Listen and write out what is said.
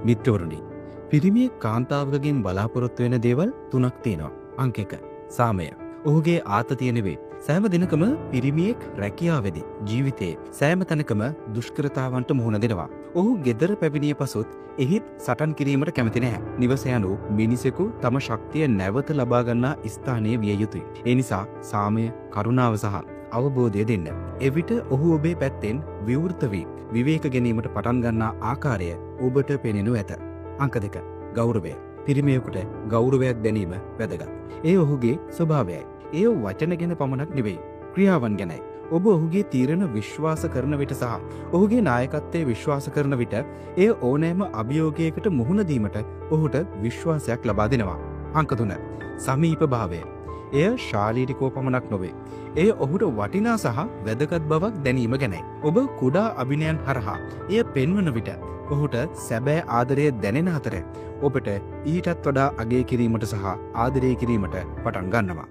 මිත්‍රවරුනි, පිරිමිය කාන්තාවකගෙන් බලාපොරොත්තු වෙන දේවල් 3ක් තියෙනවා. අංක 1 සාමය. ඔහුගේ ආතතිය නෙවෙයි. සෑම දිනකම පිරිමියෙක් රැකියාවේදී ජීවිතයේ සෑම තැනකම දුෂ්කරතාවන්ට මුහුණ දෙනවා. ඔහු ගෙදර පැමිණිය පසුත් එහිත් සටන් කිරීමට කැමති නැහැ. නිවස යනු මිනිසෙකු තම ශක්තිය නැවත ලබා ගන්නා ස්ථානයේ විය යුතුයි. ඒ නිසා සාමය, කරුණාව සහ අවබෝධය දෙන්න. එවිට ඔහු ඔබේ පැත්තෙන් විවෘත වී විවේක ගැනීමට පටන් ගන්නා ආකාරය ඔබට පෙනෙනු ඇත. අංක 2 ගෞරවය. පිරිමියෙකුට ගෞරවයක් දැනීම වැදගත්. ඒ ඔහුගේ ස්වභාවයයි. ඒ වචන ගැන පමණක් නෙවෙයි, ක්‍රියාවන් ගැනයි. ඔබ ඔහුගේ තීරණ විශ්වාස කරන විට සහ ඔහුගේ නායකත්වයේ විශ්වාස කරන විට එය ඕනෑම අභියෝගයකට මුහුණ දීමට ඔහුට විශ්වාසයක් ලබා දෙනවා. අංක 3 සමීප භාවය. එය ශාරීරිකව පමණක් නොවේ. එය ඔහුට වටිනා සහ වැදගත් බවක් දැනීම ගැනයි. ඔබ කුඩා අභිනයන් හරහා එය පෙන්වන විට ඔහුට සැබෑ ආදරය දැනෙන අතර ඔබට ඊටත් වඩා අගය කිරීමට සහ ආදරය කිරීමට පටන් ගන්නවා.